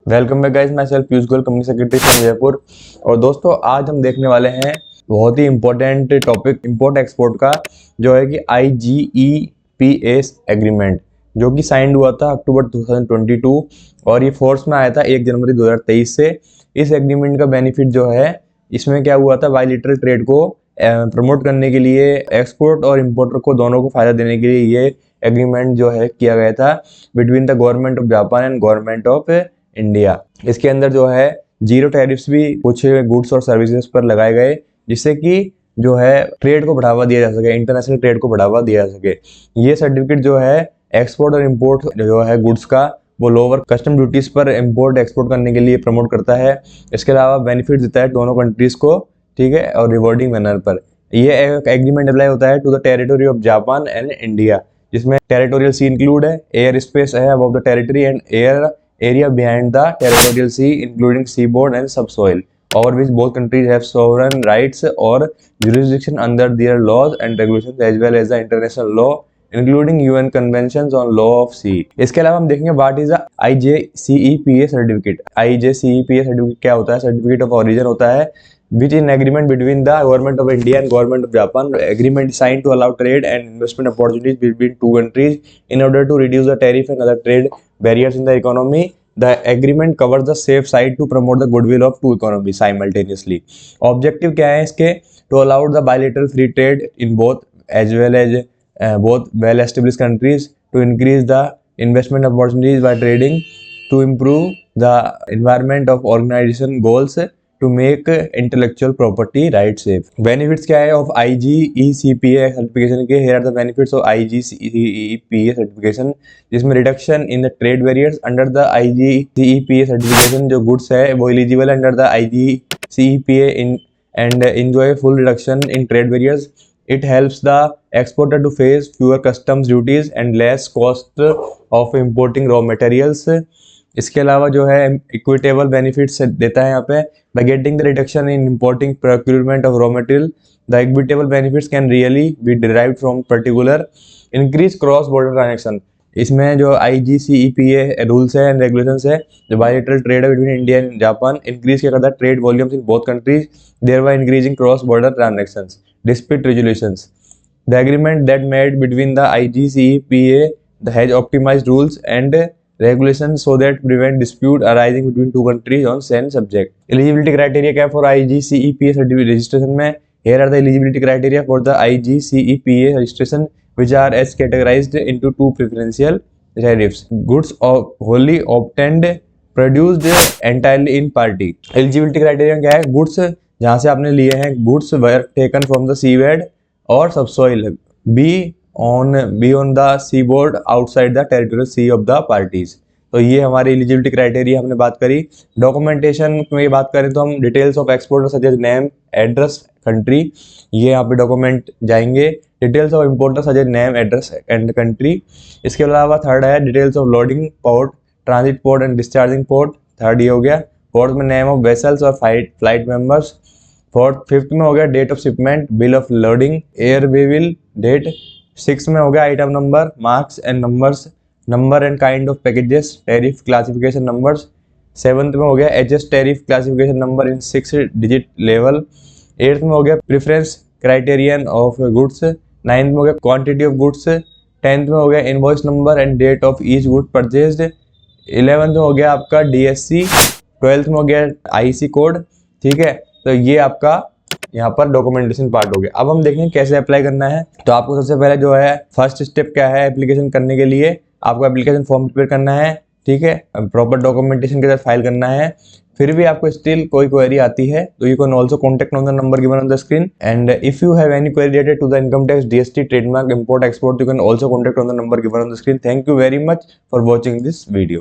Welcome back guys, my self Piyush Goyal, company secretary from Jaipur. और दोस्तों आज हम देखने वाले हैं बहुत ही इंपॉर्टेंट टॉपिक इंपोर्ट एक्सपोर्ट का, जो है कि IGEPA एग्रीमेंट, जो कि साइंड हुआ था अक्टूबर 2022 और ये फोर्स में आया था 1 जनवरी 2023 से। इस एग्रीमेंट का बेनिफिट जो है, इसमें क्या हुआ था, बायलैटरल ट्रेड को प्रमोट करने के लिए, एक्सपोर्ट और इम्पोर्टर को दोनों को फायदा देने के लिए ये एग्रीमेंट जो है किया गया था between the government of Japan and government of India. इसके अंदर जो है जीरो टैरिफ्स भी कुछ गुड्स और सर्विसेज पर लगाए गए, जिससे कि जो है ट्रेड को बढ़ावा दिया जा सके, इंटरनेशनल ट्रेड को बढ़ावा दिया जा सके। ये सर्टिफिकेट जो है एक्सपोर्ट और इंपोर्ट जो है गुड्स का, वो लोअर कस्टम ड्यूटीज पर इंपोर्ट एक्सपोर्ट करने के लिए प्रमोट करता है। इसके अलावा बेनिफिट देता है दोनों कंट्रीज को, ठीक है, और रिवॉर्डिंग मैनर पर। ये एग्रीमेंट अप्लाई होता है to the territory of Japan and India, जिसमें टेरिटोरियल सी इंक्लूड है, एयर स्पेस है above the territory and air area behind the territorial sea including seaboard and subsoil, over which both countries have sovereign rights or jurisdiction under their laws and regulations as well as the international law including UN conventions on law of sea। इसके अलावा हम देखेंगे what is IJCEPA certificate. IJCEPA certificate क्या होता है? Certificate of origin होता है which is an agreement between the government of India and government of Japan. Agreement signed to allow trade and investment opportunities between two countries in order to reduce the tariff and other trade barriers in the economy. The agreement covers the safe side to promote the goodwill of two economies simultaneously. Objective क्या है इसके? To allow the bilateral free trade in both as well as both well-established countries, to increase the investment opportunities by trading, to improve the environment of organization goals, to make intellectual property rights safe। Benefits क्या है of IGECPA certification के? Here are the benefits of IGCEPA certification, जिसमें reduction in the trade barriers under the IGCEPA certification। जो goods है वो eligible under the IGCEPA and enjoy full reduction in trade barriers। It helps the exporter to face fewer customs duties and less cost of importing raw materials। इसके अलावा जो है equitable benefits देता है यहाँ पे, by getting the reduction in importing procurement of raw material, the equitable benefits can really be derived from particular increase cross border transaction। इसमें जो IGCEPA रूल्स है एंड रेगुलेशंस है, जो बायलैटरल ट्रेड है between India and Japan, increase क्या करता है? Trade volumes in both countries, thereby increasing cross border transactions, dispute resolutions। The agreement that made between the IGCEPA has optimized rules and regulations so that prevent dispute arising between two countries on same subject। Eligibility criteria क्या है for IGCEPA certificate registration में? Here are the eligibility criteria for the IGCEPA registration, which are as categorized into two preferential tariffs: goods wholly obtained, produced entirely in party। Eligibility criteria क्या है? goods जहाँ से आपने लिए हैं, goods were taken from the seabed or subsoil, be on the seaboard outside the territorial sea of the parties। तो ये हमारी एलिजिबिलिटी क्राइटेरिया हमने बात करी। डॉक्यूमेंटेशन में बात करें तो हम details of exporter such as name, address, country, ये यहाँ पे डॉक्यूमेंट जाएंगे। Details of importer such as name, address and country. इसके अलावा थर्ड है details of loading port, transit port and discharging port, third ये हो गया। फोर्थ में नेम ऑफ वेसल्स और फ्लाइट मेंबर्स। फिफ्थ में हो गया date of shipment, bill of loading, air waybill date. Six में हो गया item number, marks and numbers, number and kind of packages, tariff classification numbers. Seventh में हो गया HS tariff classification number in 6 digit level. Eighth में हो गया preference criterion of goods. Ninth में हो गया क्वांटिटी ऑफ गुड्स। 10th में हो गया invoice number and date of each good purchased. 11th में हो गया आपका DSC। 12th में हो गया IC कोड, ठीक है। तो ये आपका यहाँ पर डॉक्यूमेंटेशन पार्ट हो गया। अब हम देखेंगे कैसे अप्लाई करना है। तो आपको सबसे पहले जो है फर्स्ट स्टेप क्या है, एप्लीकेशन करने के लिए आपको एप्लीकेशन फॉर्म प्रिपेयर करना है, ठीक है, प्रॉपर डॉक्यूमेंटेशन के साथ फाइल करना है। फिर भी आपको स्टिल कोई क्वेरी आती है तो you can also contact on the number given on the screen, and if you have any query related to the income tax, GST, trademark, import export, you can also contact on the number given on the screen. Thank you very much for watching this video.